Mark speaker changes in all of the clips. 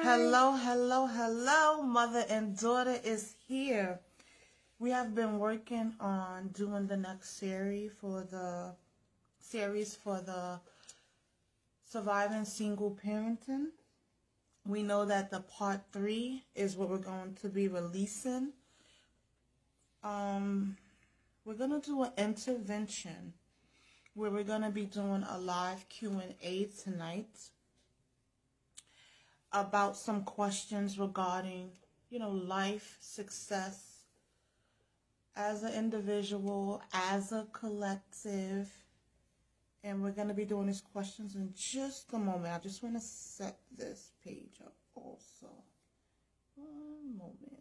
Speaker 1: Hello, hello, hello. Mother and daughter is here. We have been working on doing the next series for the surviving single parenting. We know that the part 3 is what we're going to be releasing. We're going to do an intervention where we're going to be doing a live Q&A tonight about some questions regarding, life, success as an individual, as a collective. And we're going to be doing these questions in just a moment. I just want to set this page up also. One moment.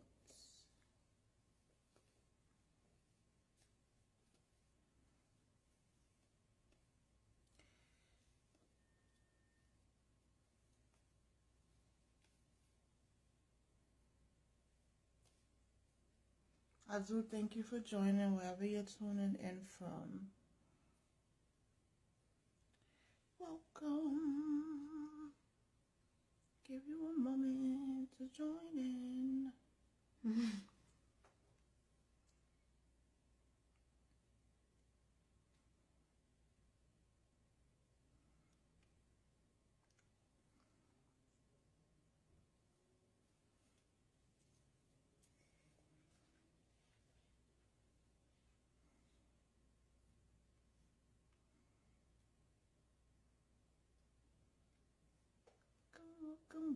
Speaker 1: I do thank you for joining wherever you're tuning in from. Welcome. Give you a moment to join in.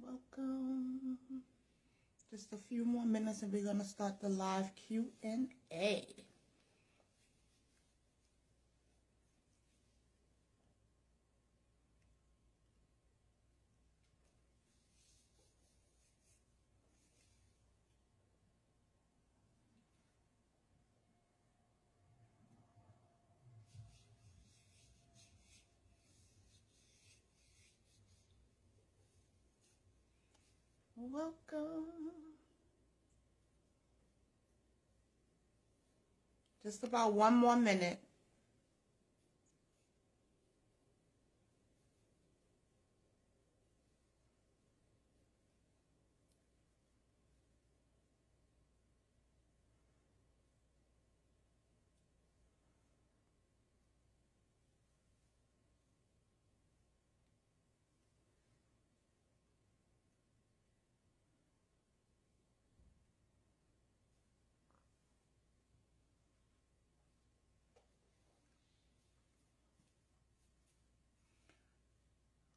Speaker 1: Welcome. Just a few more minutes and we're going to start the live Q&A. Welcome. Just about one more minute.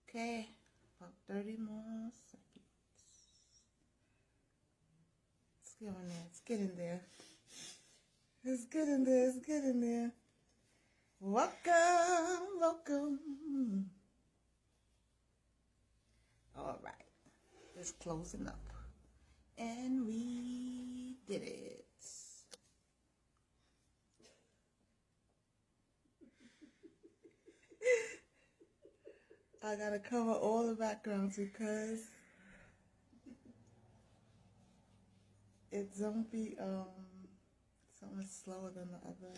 Speaker 1: Okay, about 30 more seconds. Let's get in there. Let's get in there. Let's get in there. Let's get in there. Welcome, welcome. All right, it's closing up. And we did it. I gotta cover all the backgrounds because it's gonna be so much slower than the others.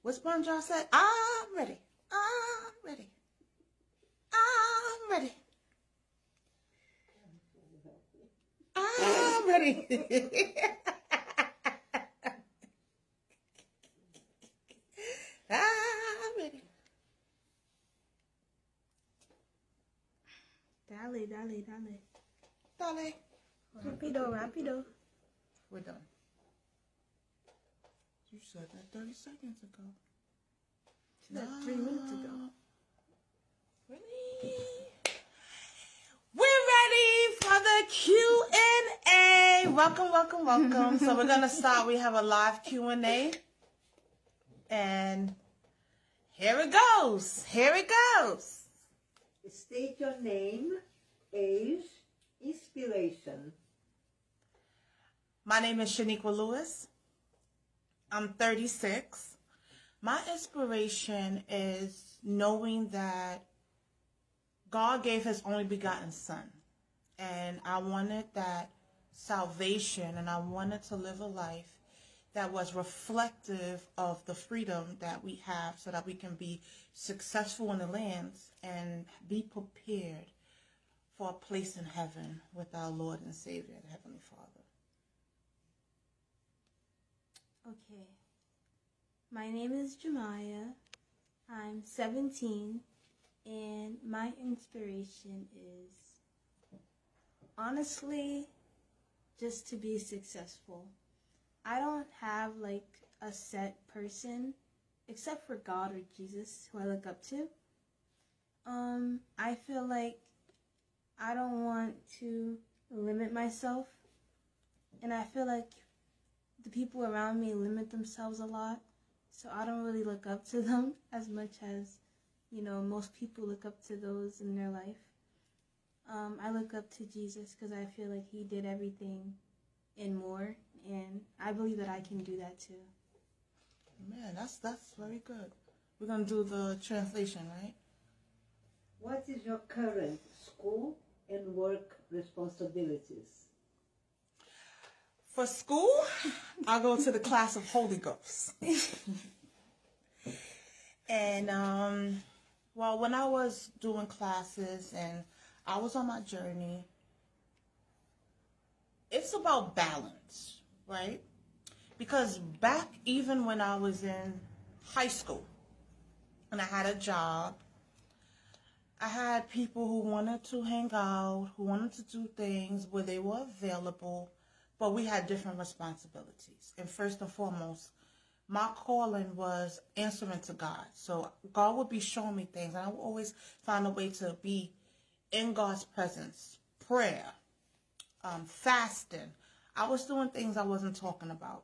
Speaker 1: What SpongeBob said? I'm ready. I'm ready. I'm ready. I'm ready. I'm ready.
Speaker 2: Dale, dale, dale.
Speaker 1: Dale.
Speaker 2: Rapido, rapido.
Speaker 1: We're done. You said that 30 seconds ago.
Speaker 2: Said 3 minutes ago.
Speaker 1: Really? We're ready for the Q&A. Welcome, welcome, welcome. So we're going to start. We have a live Q&A. And here it goes. Here it goes.
Speaker 3: State your name, age, inspiration.
Speaker 1: My name is Shaniqua Lewis. I'm 36. My inspiration is knowing that God gave his only begotten son. And I wanted that salvation, and I wanted to live a life that was reflective of the freedom that we have so that we can be successful in the lands and be prepared for a place in heaven with our Lord and Savior, the Heavenly Father.
Speaker 2: Okay. My name is Jemiah. I'm 17, and my inspiration is honestly just to be successful. I don't have like a set person except for God or Jesus who I look up to. I feel like I don't want to limit myself, and I feel like the people around me limit themselves a lot, so I don't really look up to them as much as, most people look up to those in their life. I look up to Jesus because I feel like he did everything and more, and I believe that I can do that too.
Speaker 1: Man, that's very good. We're going to do the translation, right?
Speaker 3: What is your current school and work responsibilities?
Speaker 1: For school, I go to the class of Holy Ghost. And, well, when I was doing classes and I was on my journey, it's about balance, right? Because back even when I was in high school and I had a job, I had people who wanted to hang out, who wanted to do things where they were available, but we had different responsibilities. And first and foremost, my calling was answering to God. So God would be showing me things, and I would always find a way to be in God's presence, prayer, fasting. I was doing things I wasn't talking about.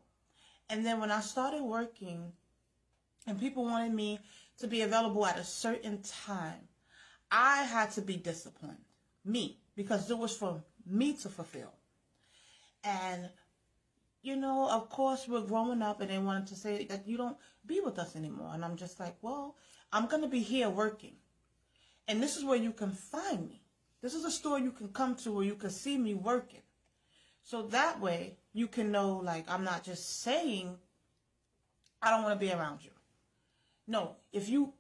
Speaker 1: And then when I started working and people wanted me to be available at a certain time, I had to be disciplined, because it was for me to fulfill. And, of course, we're growing up and they wanted to say that you don't be with us anymore. And I'm just like, well, I'm going to be here working. And this is where you can find me. This is a store you can come to where you can see me working. So that way you can know, like, I'm not just saying I don't want to be around you. No, if you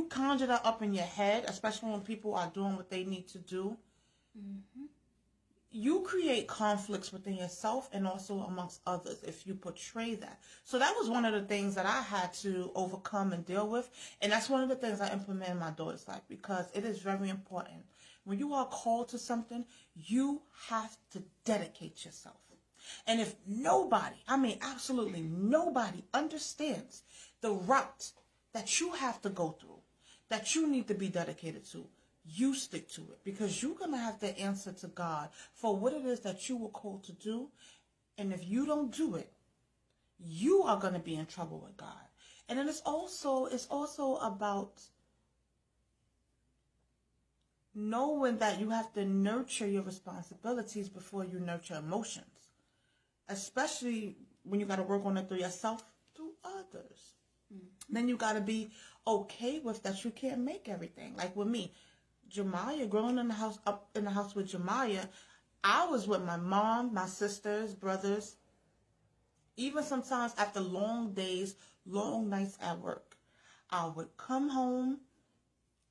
Speaker 1: conjure that up in your head, especially when people are doing what they need to do, you create conflicts within yourself and also amongst others if you portray that. So that was one of the things that I had to overcome and deal with. And that's one of the things I implement in my daughter's life, because it is very important. When you are called to something, you have to dedicate yourself. And if nobody, absolutely nobody understands the route that you have to go through, that you need to be dedicated to, you stick to it, because you're going to have to answer to God for what it is that you were called to do. And if you don't do it, you are going to be in trouble with God. And then it's also about knowing that you have to nurture your responsibilities before you nurture emotions, especially when you got to work on it through yourself, through others. Then you got to be okay with that you can't make everything. Like with me, Jemiah, growing up in the house with Jemiah, I was with my mom, my sisters, brothers, even sometimes after long days, long nights at work. I would come home,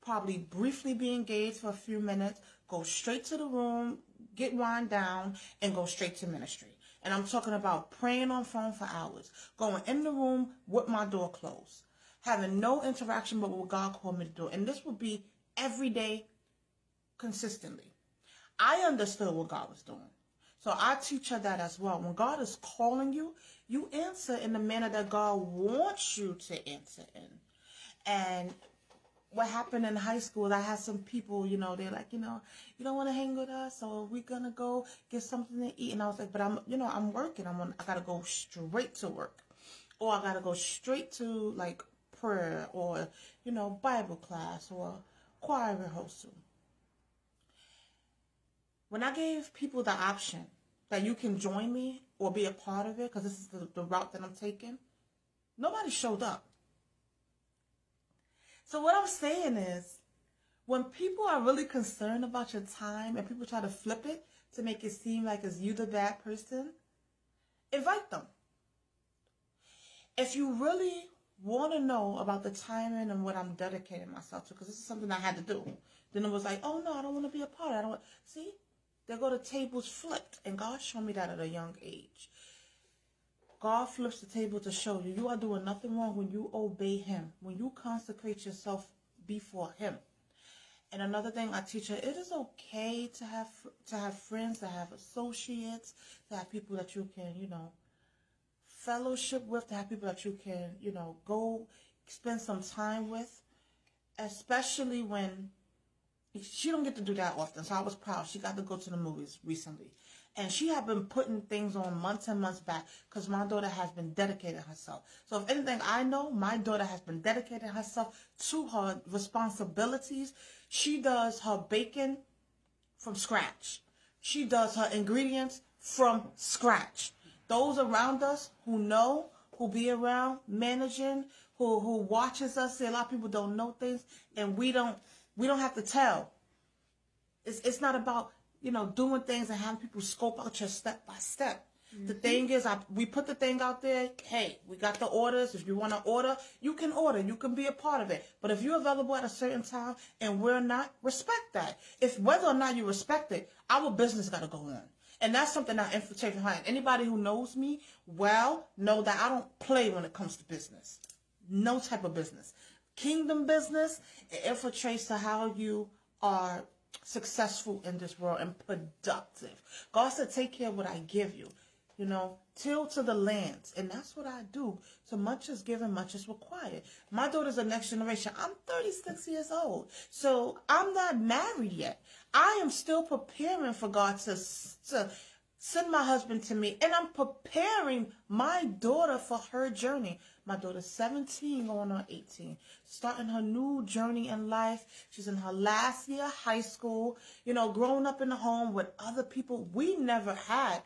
Speaker 1: probably briefly be engaged for a few minutes, go straight to the room, get wind down, and go straight to ministry. And I'm talking about praying on phone for hours, going in the room with my door closed, having no interaction but what God called me to do. And this would be every day, consistently. I understood what God was doing. So I teach her that as well. When God is calling you, you answer in the manner that God wants you to answer in. And what happened in high school, I had some people, they're like, you don't want to hang with us, or we're going to go get something to eat. And I was like, but I'm working. I got to go straight to work. Or I got to go straight to like prayer or, Bible class or choir rehearsal. When I gave people the option that you can join me or be a part of it, because this is the route that I'm taking, nobody showed up. So what I'm saying is, when people are really concerned about your time and people try to flip it to make it seem like it's you the bad person, invite them. if you really want to know about the timing and what I'm dedicating myself to, because this is something I had to do, then it was like, oh no, I don't want to be a part of it. I don't want... See, there go the tables flipped, and God showed me that at a young age. God flips the table to show you are doing nothing wrong when you obey Him, when you consecrate yourself before Him. And another thing I teach her, it is okay to have friends, to have associates, to have people that you can, fellowship with, to have people that you can, go spend some time with, especially when she don't get to do that often. So I was proud. She got to go to the movies recently. And she had been putting things on months and months back because my daughter has been dedicating herself. So if anything I know, my daughter has been dedicating herself to her responsibilities. She does her bacon from scratch. She does her ingredients from scratch. Those around us who know, who be around, managing, who watches us, see, a lot of people don't know things, and we don't have to tell. It's not about, doing things and having people scope out your step by step. Mm-hmm. The thing is, we put the thing out there. Hey, we got the orders. If you want to order, you can order. You can be a part of it. But if you're available at a certain time and we're not, respect that. If whether or not you respect it, our business got to go on. And that's something I infiltrate from her. And anybody who knows me well know that I don't play when it comes to business. No type of business. Kingdom business, it infiltrates to how you are successful in this world and productive. God said, take care of what I give you. Till to the lands. And that's what I do. So much is given, much is required. My daughter's the next generation. I'm 36 years old. So I'm not married yet. I am still preparing for God to send my husband to me. And I'm preparing my daughter for her journey. My daughter's 17 going on 18. Starting her new journey in life. She's in her last year of high school. Growing up in a home with other people. We never had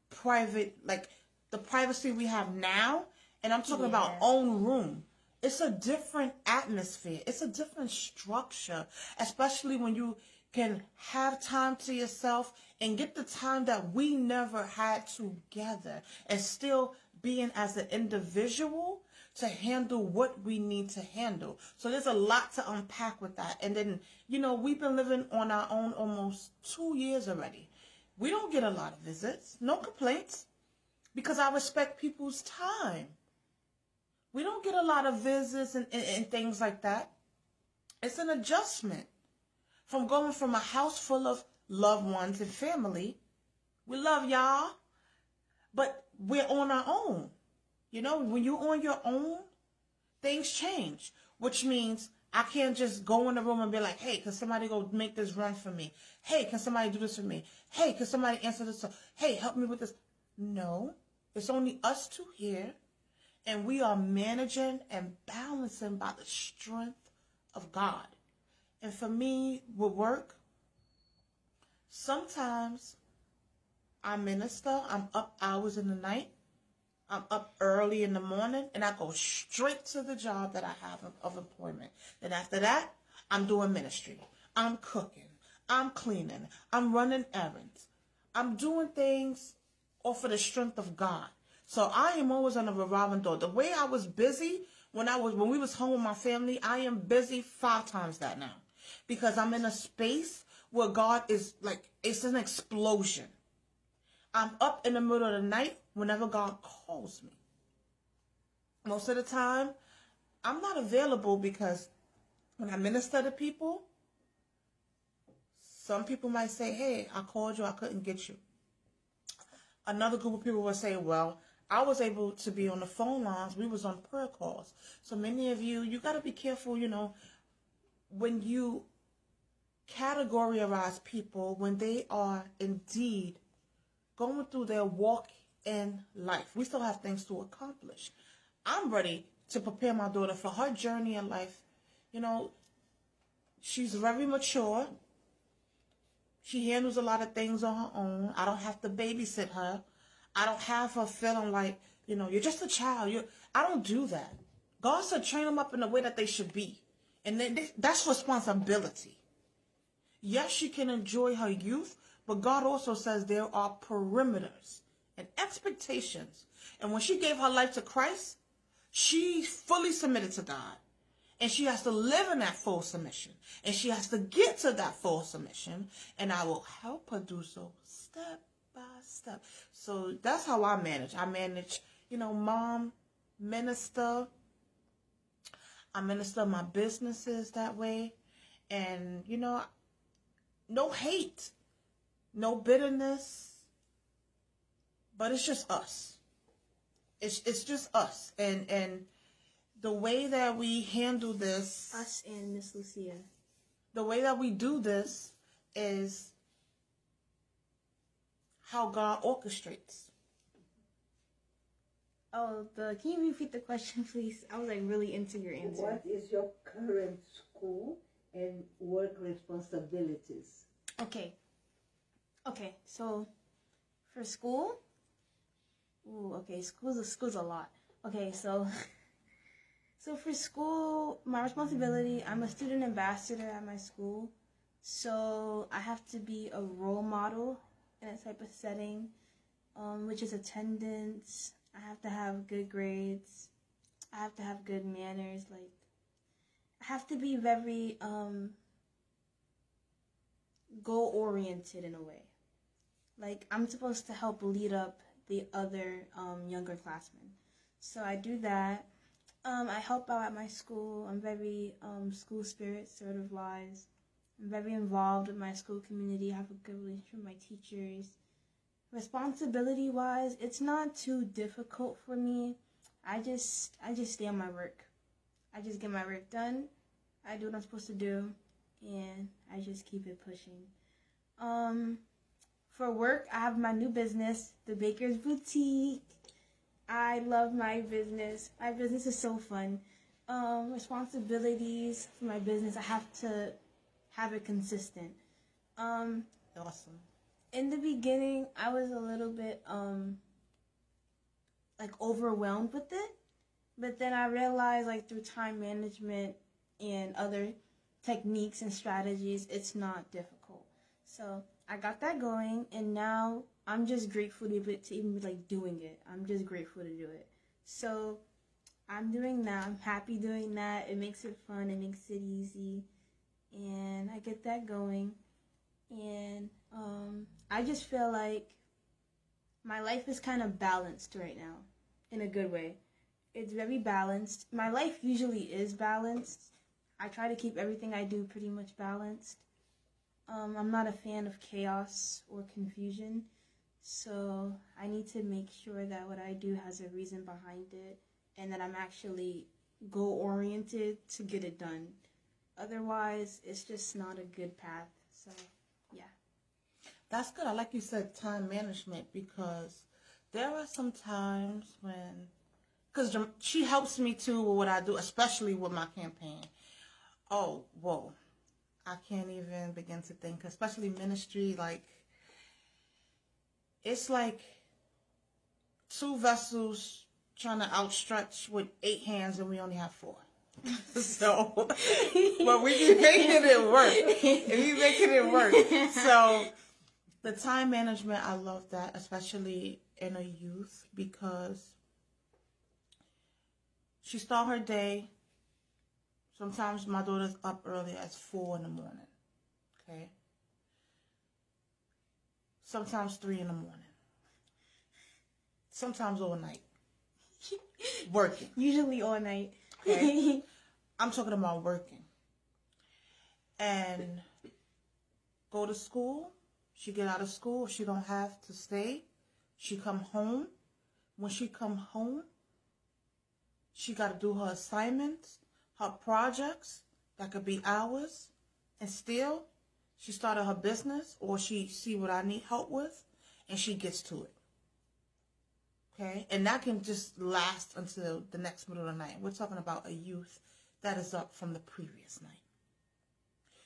Speaker 1: private, like the privacy we have now. And I'm talking about own room. It's a different atmosphere. It's a different structure. Especially when you can have time to yourself and get the time that we never had together. And still being as an individual to handle what we need to handle. So there's a lot to unpack with that. And then, we've been living on our own almost 2 years already. We don't get a lot of visits. No complaints. Because I respect people's time. We don't get a lot of visits and things like that. It's an adjustment. From going from a house full of loved ones and family. We love y'all. But we're on our own. When you're on your own, things change. Which means I can't just go in the room and be like, hey, can somebody go make this run for me? Hey, can somebody do this for me? Hey, can somebody answer this? Hey, help me with this. No, it's only us two here. And we are managing and balancing by the strength of God. And for me, with work, sometimes I minister. I'm up hours in the night. I'm up early in the morning, and I go straight to the job that I have of employment. Then after that, I'm doing ministry. I'm cooking. I'm cleaning. I'm running errands. I'm doing things off of the strength of God. So I am always on a revolving door. The way I was busy when we was home with my family, I am busy 5 times that now. Because I'm in a space where God is like, it's an explosion. I'm up in the middle of the night whenever God calls me. Most of the time, I'm not available because when I minister to people, some people might say, hey, I called you, I couldn't get you. Another group of people will say, well, I was able to be on the phone lines. We was on prayer calls. So many of you got to be careful, when you categorize people, when they are indeed going through their walk in life. We still have things to accomplish. I'm ready to prepare my daughter for her journey in life. She's very mature. She handles a lot of things on her own. I don't have to babysit her. I don't have her feeling like, you're just a child. I don't do that. God said train them up in the way that they should be. And then that's responsibility. Yes, she can enjoy her youth, but God also says there are perimeters and expectations. And when she gave her life to Christ, She's fully submitted to God. And she has to live in that full submission. And she has to get to that full submission. And I will help her do so step by step. So that's how I manage. I manage, mom, minister. I minister my businesses that way. And, no hate, no bitterness. But it's just us. It's just us. And the way that we handle this,
Speaker 2: Us and Miss Lucia.
Speaker 1: the way that we do this is how God orchestrates.
Speaker 2: Oh, can you repeat the question, please? I was like really into your answer.
Speaker 3: What is your current school and work responsibilities?
Speaker 2: Okay, so for school, school's a lot. Okay, so for school, my responsibility, I'm a student ambassador at my school, so I have to be a role model in a type of setting, which is attendance. I have to have good grades. I have to have good manners. Like, I have to be very goal-oriented in a way. Like, I'm supposed to help lead up the other younger classmen. So I do that. I help out at my school. I'm very school spirit sort of wise. I'm very involved with my school community. I have a good relationship with my teachers. Responsibility wise, it's not too difficult for me. I just stay on my work. I just get my work done. I do what I'm supposed to do, and I just keep it pushing. For work, I have my new business, the Baker's Boutique. I love my business. My business is so fun. Responsibilities for my business, I have to have it consistent.
Speaker 1: Awesome.
Speaker 2: In the beginning, I was a little bit overwhelmed with it, but then I realized through time management and other techniques and strategies, it's not difficult. So I got that going, and now I'm just grateful to even be doing it. I'm just grateful to do it. So I'm doing that. I'm happy doing that. It makes it fun. It makes it easy, and I get that going. And I just feel like my life is kind of balanced right now, in a good way. It's very balanced. My life usually is balanced. I try to keep everything I do pretty much balanced. I'm not a fan of chaos or confusion, so I need to make sure that what I do has a reason behind it and that I'm actually goal-oriented to get it done. Otherwise, it's just not a good path, so yeah.
Speaker 1: That's good. I like you said time management, because there are some times when, because she helps me too with what I do, especially with my campaign. Oh, whoa. I can't even begin to think, especially ministry, it's like 2 vessels trying to outstretch with 8 hands and we only have 4. So, but we be making it work. We making it work. So, the time management, I love that, especially in a youth, because she start her day. Sometimes my daughter's up early as 4 in the morning. Okay. Sometimes 3 in the morning. Sometimes all night. Working.
Speaker 2: Usually all night.
Speaker 1: Okay. I'm talking about working. And go to school. She get out of school. She don't have to stay. She come home. When she come home, she got to do her assignments, her projects. That could be hours. And still, she started her business, or she see what I need help with, and she gets to it. Okay? And that can just last until the next middle of the night. We're talking about a youth that is up from the previous night.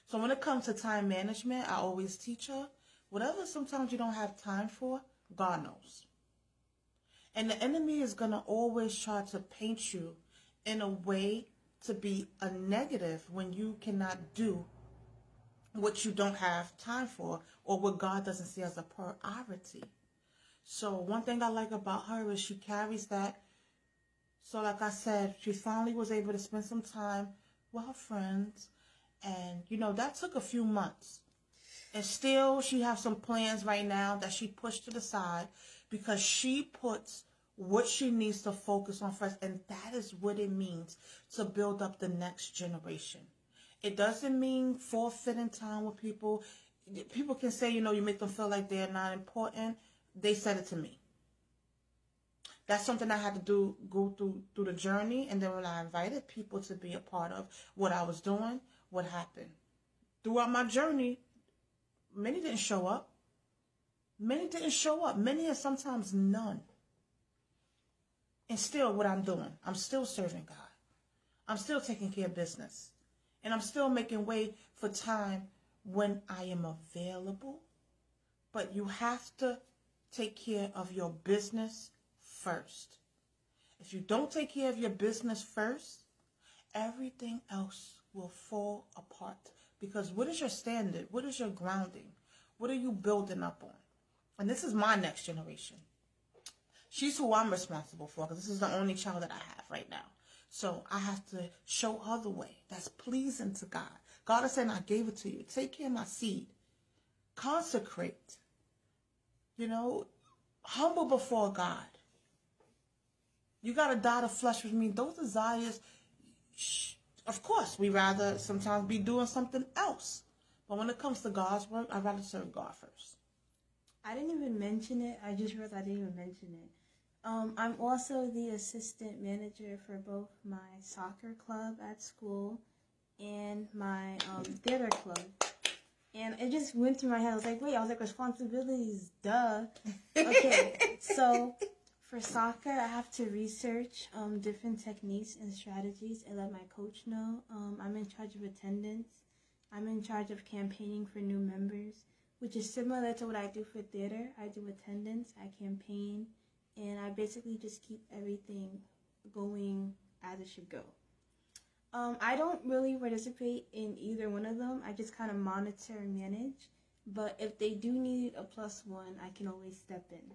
Speaker 1: So when it comes to time management, I always teach her, whatever sometimes you don't have time for, God knows. And the enemy is going to always try to paint you in a way to be a negative when you cannot do what you don't have time for, or what God doesn't see as a priority. So one thing I like about her is she carries that So like I said, she finally was able to spend some time with her friends. And, that took a few months. And still, she has some plans right now that she pushed to the side because she puts what she needs to focus on first. And that is what it means to build up the next generation. It doesn't mean forfeiting time with people. People can say, you make them feel like they're not important. They said it to me. That's something I had to go through the journey. And then when I invited people to be a part of what I was doing, what happened? Throughout my journey, many didn't show up. Many didn't show up. Many and sometimes none. And still what I'm doing, I'm still serving God. I'm still taking care of business. And I'm still making way for time when I am available. But you have to take care of your business first. If you don't take care of your business first, everything else will fall apart. Because what is your standard? What is your grounding? What are you building up on? And this is my next generation. She's who I'm responsible for because this is the only child that I have right now. So I have to show her the way that's pleasing to God. God is saying, I gave it to you. Take care of my seed. Consecrate. Humble before God. You got to die to flesh with me. Those desires, of course, we rather sometimes be doing something else. But when it comes to God's work, I'd rather serve God first.
Speaker 2: I didn't even mention it. I just realized I didn't even mention it. I'm also the assistant manager for both my soccer club at school and my theater club. And it just went through my head. I was like, responsibilities, duh. Okay, so for soccer, I have to research different techniques and strategies and let my coach know. I'm in charge of attendance. I'm in charge of campaigning for new members, which is similar to what I do for theater. I do attendance, I campaign, and I basically just keep everything going as it should go. I don't really participate in either one of them. I just kind of monitor and manage. But if they do need a +1, I can always step in.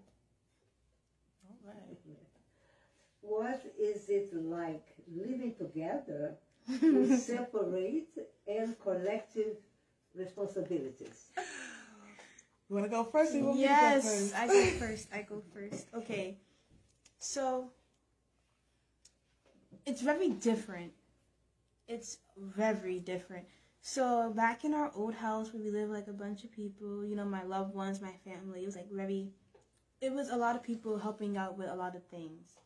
Speaker 1: All right.
Speaker 3: What is it like living together with separate and collective responsibilities?
Speaker 1: You want to go first? Or you want
Speaker 2: Yes,
Speaker 1: me to go first?
Speaker 2: I go first. Okay. So, it's very different. It's very different. So, back in our old house where we lived like a bunch of people, my loved ones, my family, it was a lot of people helping out with a lot of things.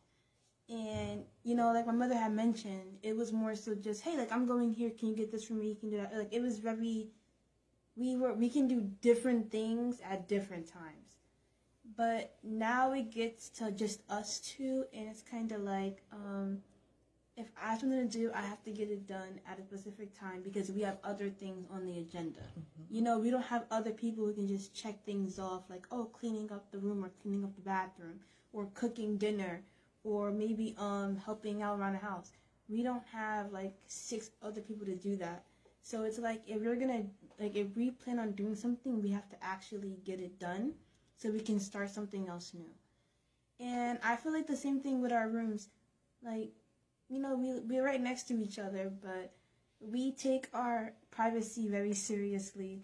Speaker 2: And, like my mother had mentioned, it was more so just, hey, I'm going here, can you get this for me? You can do that. It was very, we can do different things at different times. But now it gets to just us two, and it's kind of like, if I have something to do, I have to get it done at a specific time because we have other things on the agenda. Mm-hmm. We don't have other people who can just check things off, like, cleaning up the room or cleaning up the bathroom or cooking dinner or maybe helping out around the house. We don't have 6 other people to do that. So it's like if we plan on doing something, we have to actually get it done so we can start something else new. And I feel like the same thing with our rooms. We're right next to each other, but we take our privacy very seriously.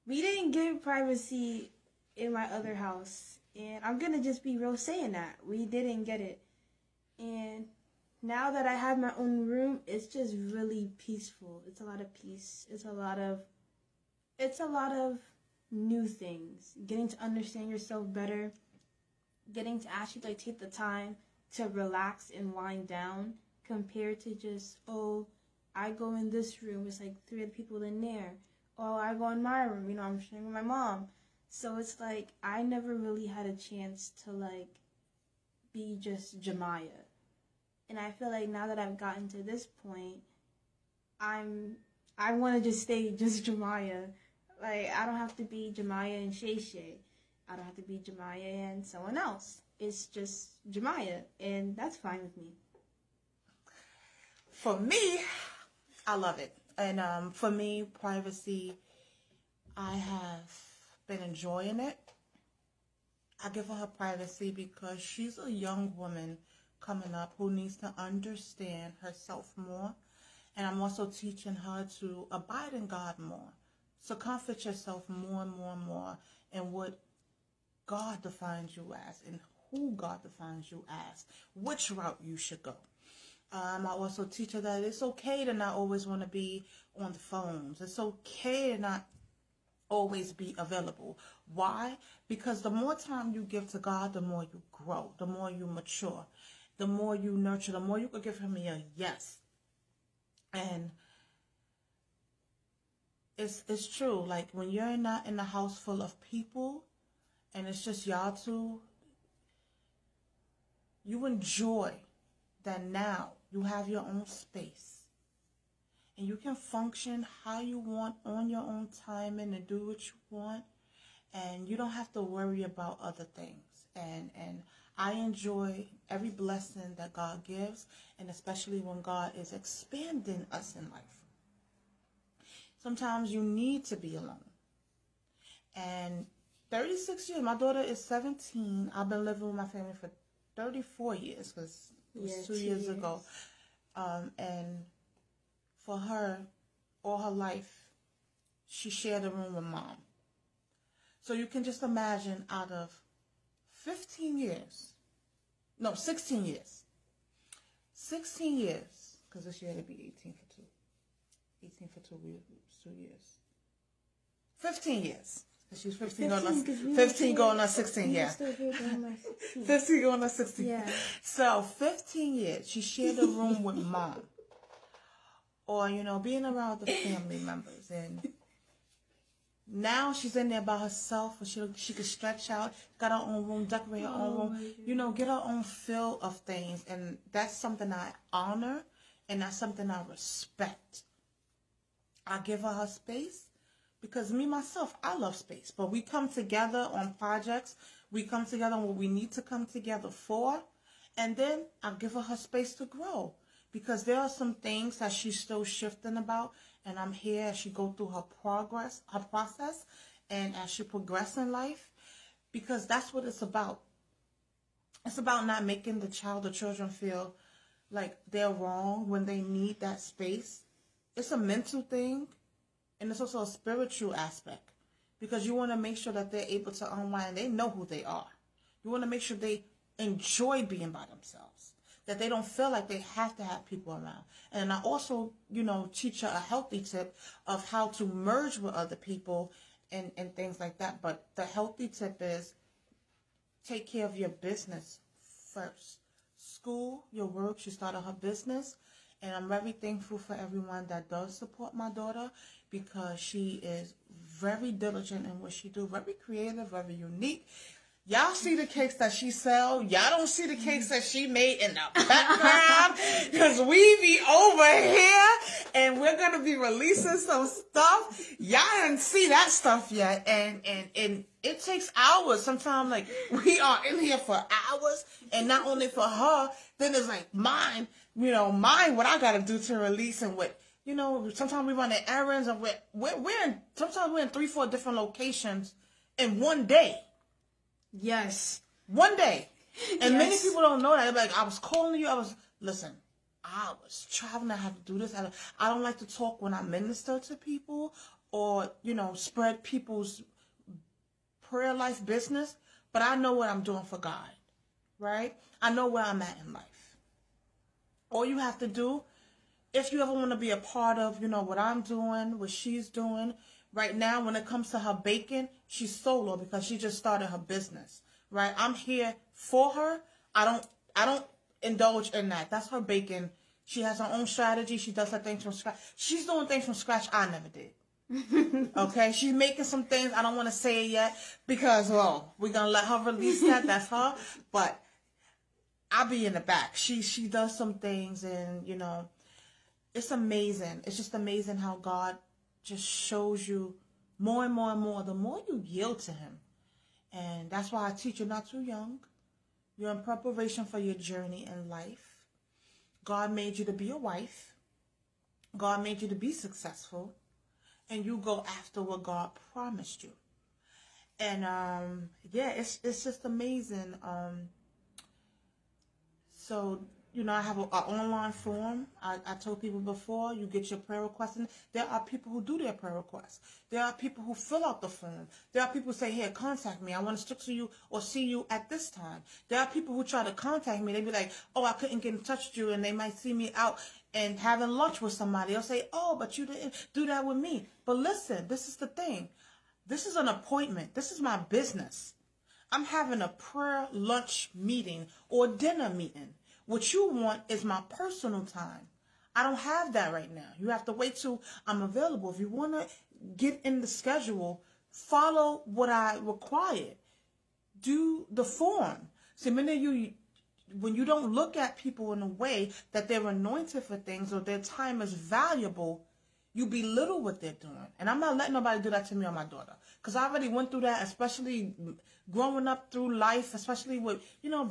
Speaker 2: We didn't get privacy in my other house, and I'm gonna just be real saying that. We didn't get it. And now that I have my own room, it's just really peaceful. It's a lot of peace. It's a lot of new things. Getting to understand yourself better. Getting to actually take the time to relax and wind down compared to just, I go in this room, it's 3 other people in there. I go in my room, I'm sharing with my mom. So it's I never really had a chance to be just Jemiah. And I feel like now that I've gotten to this point, I want to just stay just Jemiah. I don't have to be Jemiah and Shay Shay. I don't have to be Jemiah and someone else. It's just Jemiah, and that's fine with me.
Speaker 1: For me, I love it. And for me, privacy, I have been enjoying it. I give her privacy because she's a young woman coming up who needs to understand herself more. And I'm also teaching her to abide in God more. So comfort yourself more and more and more in what God defines you as and who God defines you as, which route you should go. I also teach her that it's okay to not always want to be on the phones. It's okay to not always be available. Why? Because the more time you give to God, the more you grow, the more you mature, the more you nurture, the more you could give him a yes. And it's true. Like when you're not in a house full of people and it's just y'all two, you enjoy that now you have your own space and you can function how you want on your own time and do what you want, and you don't have to worry about other things. And I enjoy every blessing that God gives, and especially when God is expanding us in life. Sometimes you need to be alone. And 36 years, my daughter is 17. I've been living with my family for 34 years because it was 2 years ago. And for her, all her life, she shared a room with mom. So you can just imagine out of 16 years, because this year it'll be 18 for 2. 18 for 2 years. 15 years. She was 15 going on 16, yeah. 15 going on 16.
Speaker 2: Yeah.
Speaker 1: So 15 years, she shared a room with mom. Or, being around the family members. And now she's in there by herself, where she could stretch out, got her own room, decorate her own room, get her own feel of things. And that's something I honor, and that's something I respect. I give her space. Because me, myself, I love space. But we come together on projects. We come together on what we need to come together for. And then I give her space to grow. Because there are some things that she's still shifting about. And I'm here as she go through her process. And as she progresses in life. Because that's what it's about. It's about not making the children feel like they're wrong when they need that space. It's a mental thing. And it's also a spiritual aspect, because you want to make sure that they're able to unwind. They know who they are. You want to make sure they enjoy being by themselves, that they don't feel like they have to have people around. And I also, teach her a healthy tip of how to merge with other people and things like that. But the healthy tip is take care of your business first. School, your work. She started her business. And I'm very thankful for everyone that does support my daughter, because she is very diligent in what she do, very creative, very unique. Y'all see the cakes that she sell. Y'all don't see the cakes that she made in the background, because we be over here and we're going to be releasing some stuff. Y'all didn't see that stuff yet. And it takes hours. Sometimes, like, we are in here for hours, and not only for her, then there's like mine, what I got to do to release, and what, sometimes we run errands, and sometimes we're in 3-4 different locations in one day.
Speaker 2: Yes.
Speaker 1: One day. And
Speaker 2: Yes.
Speaker 1: many people don't know that. They're like, I was calling you. I was traveling. I have to do this. I don't like to talk when I minister to people or, spread people's prayer life business. But I know what I'm doing for God, right? I know where I'm at in life. All you have to do, if you ever want to be a part of, what I'm doing, what she's doing. Right now, when it comes to her baking, she's solo because she just started her business, right? I'm here for her. I don't indulge in that. That's her baking. She has her own strategy. She does her things from scratch. She's doing things from scratch I never did. Okay? She's making some things. I don't want to say it yet because, we're going to let her release that. That's her. But I'll be in the back. She does some things, and, it's amazing. It's just amazing how God just shows you more and more and more, the more you yield to him. And that's why I teach you not too young. You're in preparation for your journey in life. God made you to be a wife. God made you to be successful. And you go after what God promised you. And it's just amazing. So, I have an online form. I told people before, you get your prayer requests in. There are people who do their prayer requests. There are people who fill out the form. There are people who say, here, contact me. I want to stick to you or see you at this time. There are people who try to contact me. They be like, oh, I couldn't get in touch with you. And they might see me out and having lunch with somebody. They'll say, oh, but you didn't do that with me. But listen, this is the thing. This is an appointment. This is my business. I'm having a prayer lunch meeting or dinner meeting. What you want is my personal time. I don't have that right now. You have to wait till I'm available. If you want to get in the schedule, follow what I require. Do the form. See, many of you, when you don't look at people in a way that they're anointed for things or their time is valuable, you belittle what they're doing. And I'm not letting nobody do that to me or my daughter. Because I already went through that, especially growing up through life, especially with,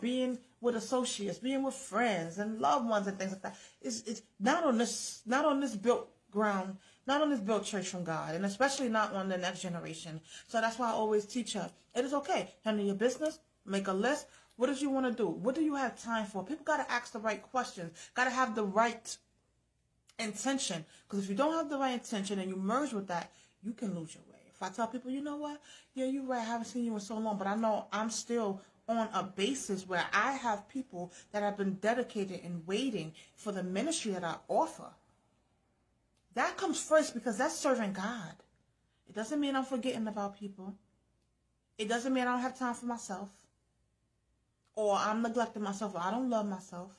Speaker 1: being with associates, being with friends and loved ones and things like that. It's not on this built ground, not on this built church from God, and especially not on the next generation. So that's why I always teach her, it is okay. Handle your business, make a list. What do you want to do? What do you have time for? People got to ask the right questions, got to have the right intention. Because if you don't have the right intention and you merge with that, you can lose your way. If I tell people, you know what? Yeah, you're right. I haven't seen you in so long, but I know I'm still on a basis where I have people that have been dedicated and waiting for the ministry that I offer. That comes first because that's serving God. It doesn't mean I'm forgetting about people. It doesn't mean I don't have time for myself. Or I'm neglecting myself. Or I don't love myself.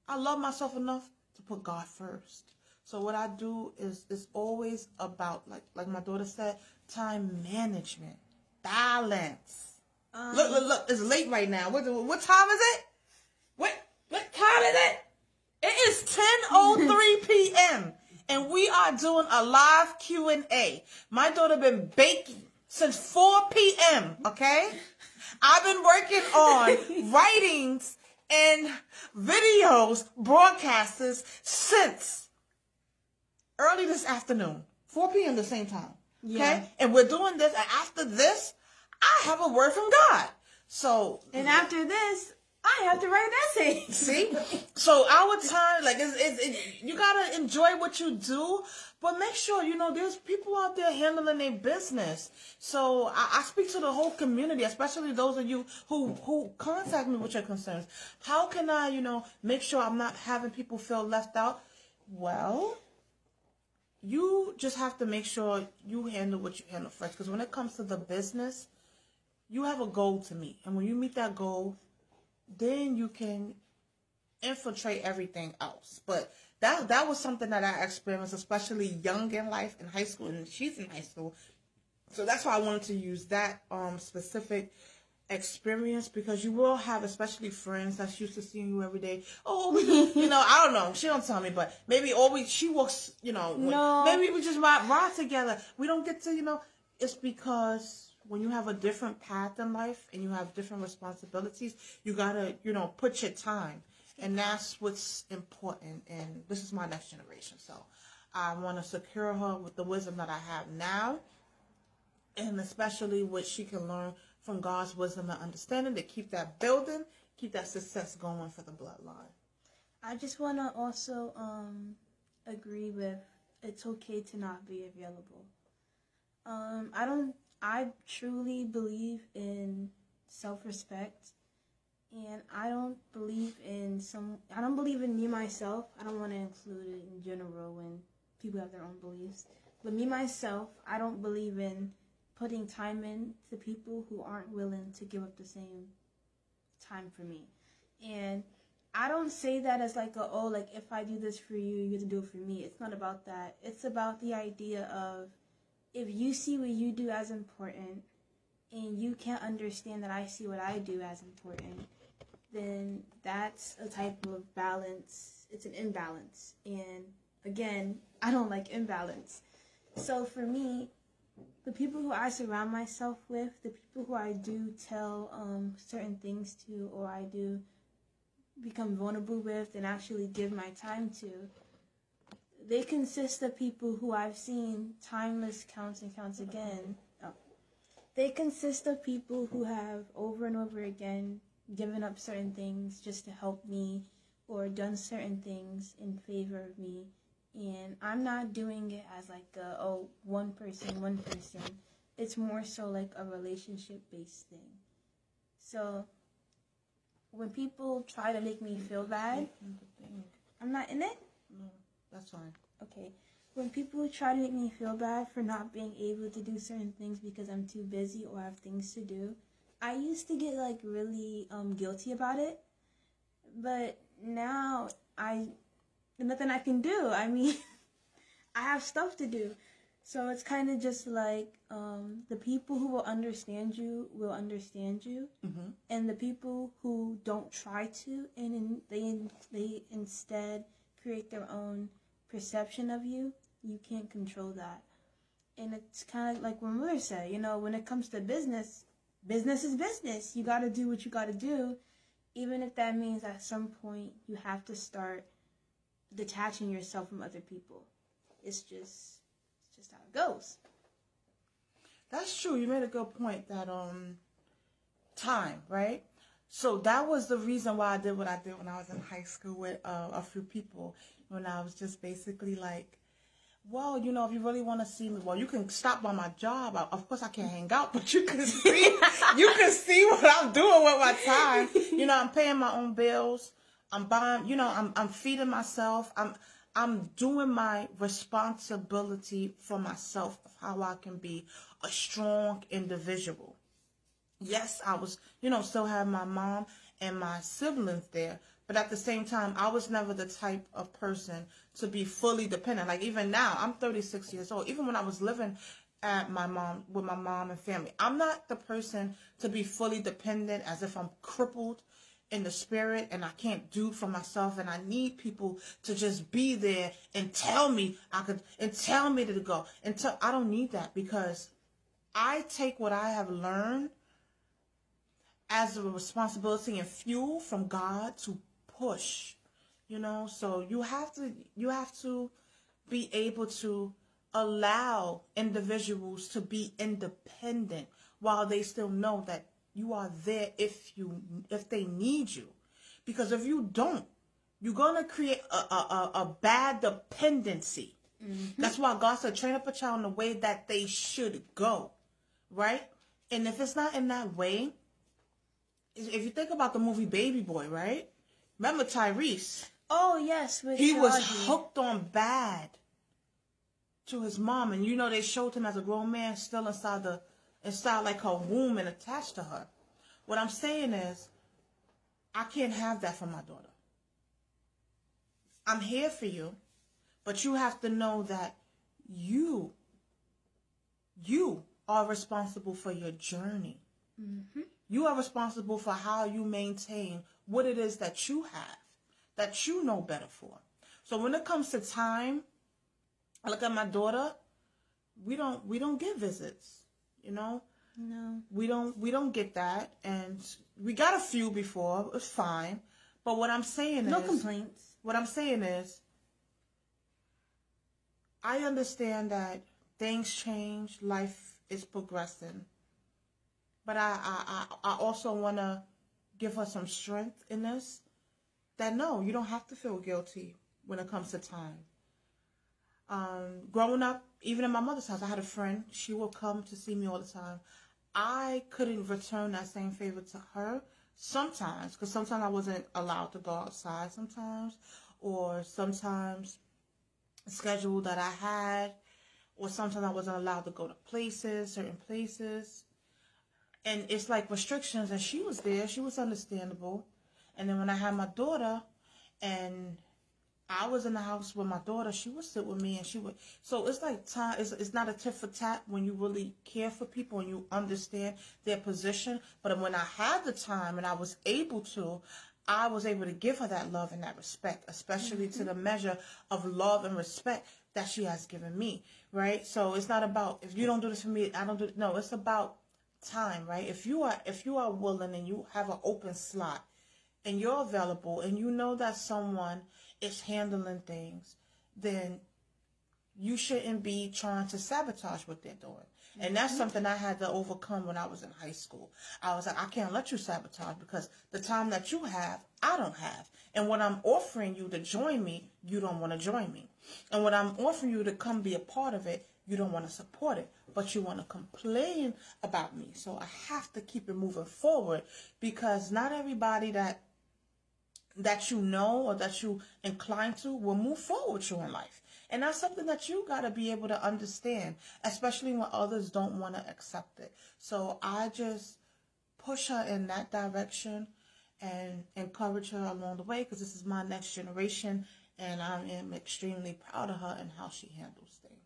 Speaker 1: I love myself enough to put God first. So what I do is always about, like my daughter said, time management, balance. Look, it's late right now. What time is it? What time is it? It is 10:03 p.m. and we are doing a live Q&A. My daughter been baking since 4 p.m., okay? I've been working on writings and videos, broadcasters since early this afternoon, 4 p.m. the same time. Okay? Yeah. And we're doing this, and after this, I have a word from God. So,
Speaker 2: and after this, I have to write an essay.
Speaker 1: See? So our time, you gotta enjoy what you do, but make sure, there's people out there handling their business. So I speak to the whole community, especially those of you who contact me with your concerns. How can I, make sure I'm not having people feel left out? Well, you just have to make sure you handle what you handle first. Because when it comes to the business, you have a goal to meet. And when you meet that goal, then you can infiltrate everything else. But that was something that I experienced, especially young in life, in high school, and she's in high school. So that's why I wanted to use that specific experience, because you will have, especially friends that's used to seeing you every day. Oh, we do, I don't know. She don't tell me, but maybe she works,
Speaker 2: no.
Speaker 1: Maybe we just ride together. We don't get to, it's because when you have a different path in life and you have different responsibilities, you gotta, put your time. And that's what's important. And this is my next generation. So I want to secure her with the wisdom that I have now. And especially what she can learn from God's wisdom and understanding to keep that building, keep that success going for the bloodline.
Speaker 2: I just want to also agree with it's okay to not be available. I truly believe in self-respect, and I don't believe in me myself. I don't want to include it in general when people have their own beliefs. But me myself, I don't believe in putting time in to people who aren't willing to give up the same time for me. And I don't say that as if I do this for you, you have to do it for me. It's not about that. It's about the idea of, if you see what you do as important and you can't understand that I see what I do as important, then that's a type of balance. It's an imbalance. And again, I don't like imbalance. So for me, the people who I surround myself with, the people who I do tell certain things to, or I do become vulnerable with and actually give my time to, they consist of people who I've seen timeless counts and counts again. They consist of people who have over and over again given up certain things just to help me or done certain things in favor of me, and I'm not doing it as like one person. It's more so like a relationship based thing. So when people try to make me feel bad, I'm not in it?
Speaker 1: No, that's fine.
Speaker 2: Okay. When people try to make me feel bad for not being able to do certain things because I'm too busy or have things to do, I used to get like really guilty about it. But now there's nothing I can do. I mean, I have stuff to do. So it's kind of just like the people who will understand you,
Speaker 1: Mm-hmm.
Speaker 2: and the people who don't try to, and they instead create their own perception of you. You can't control that. And it's kind of like what Mother said, when it comes to business, business is business. You got to do what you got to do, even if that means at some point you have to start detaching yourself from other people. It's just how it goes.
Speaker 1: That's true. You made a good point that time, right? So that was the reason why I did what I did when I was in high school with a few people, when I was just basically like, well, if you really want to see me, well, you can stop by my job. Of course, I can't hang out, but you can see what I'm doing with my time. I'm paying my own bills. I'm buying. I'm feeding myself. I'm doing my responsibility for myself of how I can be a strong individual. Yes, I was, still have my mom and my siblings there. But at the same time, I was never the type of person to be fully dependent. Like even now, I'm 36 years old. Even when I was living with my mom and family, I'm not the person to be fully dependent as if I'm crippled in the spirit and I can't do for myself, and I need people to just be there and tell me to go. I don't need that, because I take what I have learned as a responsibility and fuel from God to push, so you have to be able to allow individuals to be independent while they still know that you are there if they need you. Because if you don't, you're gonna create a bad dependency. Mm-hmm. That's why God said, train up a child in the way that they should go, right? And if it's not in that way, if you think about the movie Baby Boy, right? Remember Tyrese?
Speaker 2: Oh, yes.
Speaker 1: He was hooked on bad to his mom. And they showed him as a grown man still inside like her womb and attached to her. What I'm saying is, I can't have that for my daughter. I'm here for you, but you have to know that you are responsible for your journey. Mm-hmm. You are responsible for how you maintain what it is that you have, that you know better for. So when it comes to time, I look at my daughter, we don't get visits, No. We don't get that, and we got a few before. It's fine. But what I'm saying is,
Speaker 2: no complaints.
Speaker 1: What I'm saying is, I understand that things change, life is progressing. But I also want to give her some strength in this. That no, you don't have to feel guilty when it comes to time. Growing up, even in my mother's house, I had a friend. She would come to see me all the time. I couldn't return that same favor to her sometimes, because sometimes I wasn't allowed to go outside sometimes, or sometimes a schedule that I had, or sometimes I wasn't allowed to go to certain places. And it's like restrictions, and she was there. She was understandable. And then when I had my daughter, and I was in the house with my daughter, she would sit with me, and she would. So it's like time. It's not a tit for tat when you really care for people and you understand their position. But when I had the time and I was able to give her that love and that respect, especially mm-hmm. to the measure of love and respect that she has given me. Right. So it's not about, if you don't do this for me, I don't do it. No, it's about time, right? If you are willing and you have an open slot and you're available and you know that someone is handling things, then you shouldn't be trying to sabotage what they're doing. And that's something I had to overcome when I was in high school. I was like, I can't let you sabotage because the time that you have, I don't have. And when I'm offering you to join me, you don't want to join me. And when I'm offering you to come be a part of it, you don't want to support it, but you want to complain about me. So I have to keep it moving forward because not everybody that you know or that you incline to will move forward with you in life. And that's something that you got to be able to understand, especially when others don't want to accept it. So I just push her in that direction and encourage her along the way because this is my next generation and I am extremely proud of her and how she handles things.